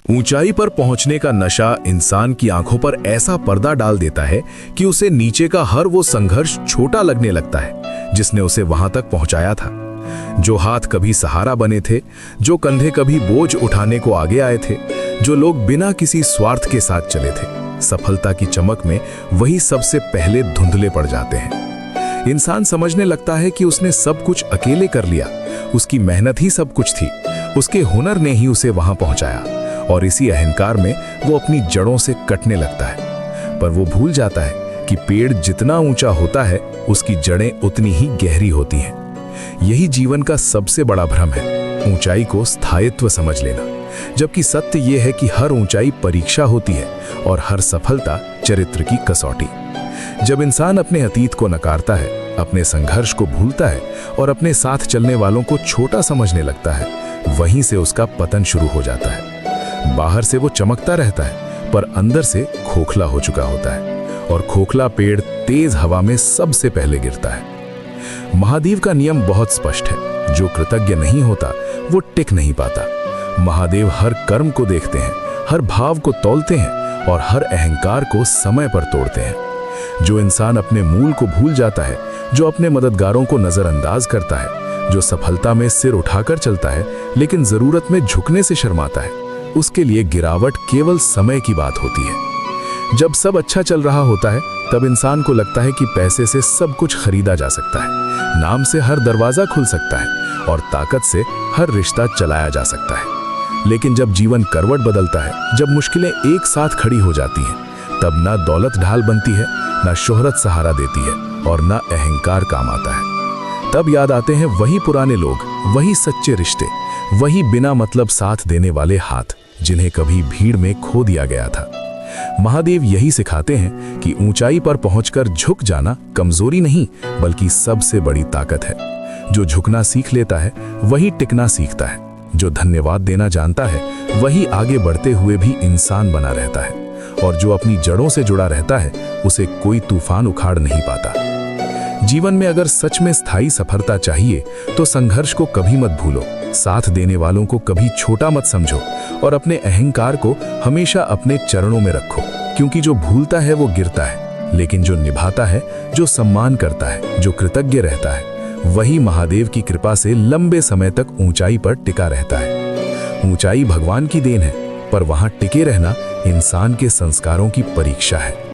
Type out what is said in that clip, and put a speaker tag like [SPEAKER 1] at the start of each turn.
[SPEAKER 1] ऊंचाई पर पहुंचने का नशा इंसान की आंखों पर ऐसा पर्दा डाल देता है कि उसे नीचे का हर वो संघर्ष छोटा लगने लगता है जिसने उसे वहां तक पहुंचाया था। जो हाथ कभी सहारा बने थे, जो कंधे कभी बोझ उठाने को आगे आए थे, जो लोग बिना किसी स्वार्थ के साथ चले थे, सफलता की चमक में वही सबसे पहले धुंधले पड़ जाते हैं। इंसान समझने लगता है कि उसने सब कुछ अकेले कर लिया, उसकी मेहनत ही सब कुछ थी, उसके हुनर ने ही उसे वहां पहुंचाया, और इसी अहंकार में वो अपनी जड़ों से कटने लगता है। पर वो भूल जाता है कि पेड़ जितना ऊंचा होता है, उसकी जड़ें उतनी ही गहरी होती हैं। यही जीवन का सबसे बड़ा भ्रम है, ऊंचाई को स्थायित्व समझ लेना, जबकि सत्य ये है कि हर ऊंचाई परीक्षा होती है और हर सफलता चरित्र की कसौटी। जब इंसान अपने अतीत को नकारता है, अपने संघर्ष को भूलता है और अपने साथ चलने वालों को छोटा समझने लगता है, वहीं से उसका पतन शुरू हो जाता है। बाहर से वो चमकता रहता है, पर अंदर से खोखला हो चुका होता है, और खोखला पेड़ तेज हवा में सबसे पहले गिरता है। महादेव का नियम बहुत स्पष्ट है, जो कृतज्ञ नहीं होता वो टिक नहीं पाता। महादेव हर कर्म को देखते हैं, हर भाव को तौलते हैं और हर अहंकार को समय पर तोड़ते हैं। जो इंसान अपने मूल को भूल जाता है, जो अपने मददगारों को नजरअंदाज करता है, जो सफलता में सिर उठाकर चलता है लेकिन जरूरत में झुकने से शर्माता है, उसके लिए गिरावट केवल समय की बात होती है। जब सब अच्छा चल रहा होता है, तब इंसान को लगता है कि पैसे से सब कुछ खरीदा जा सकता है, नाम से हर दरवाजा खुल सकता है और ताकत से हर रिश्ता चलाया जा सकता है। लेकिन जब जीवन करवट बदलता है, जब मुश्किलें एक साथ खड़ी हो जाती हैं, तब ना दौलत ढाल बनती है, ना शोहरत सहारा देती है और ना अहंकार काम आता है। तब याद आते हैं वही पुराने लोग, वही सच्चे रिश्ते, वही बिना मतलब साथ देने वाले हाथ, जिन्हें कभी भीड़ में खो दिया गया था। महादेव यही सिखाते हैं कि ऊंचाई पर पहुंचकर झुक जाना कमजोरी नहीं, बल्कि सबसे बड़ी ताकत है। जो झुकना सीख लेता है वही टिकना सीखता है। जो धन्यवाद देना जानता है वही आगे बढ़ते हुए भी इंसान बना रहता है, और जो अपनी जड़ों से जुड़ा रहता है उसे कोई तूफान उखाड़ नहीं पाता। जीवन में अगर सच में स्थायी सफलता चाहिए तो संघर्ष को कभी मत भूलो, साथ देने वालों को कभी छोटा मत समझो और अपने अहंकार को हमेशा अपने चरणों में रखो। क्योंकि जो भूलता है वो गिरता है, लेकिन जो निभाता है, जो सम्मान करता है, जो कृतज्ञ रहता है, वही महादेव की कृपा से लंबे समय तक ऊंचाई पर टिका रहता है। ऊंचाई भगवान की देन है, पर वहां टिके रहना इंसान के संस्कारों की परीक्षा है।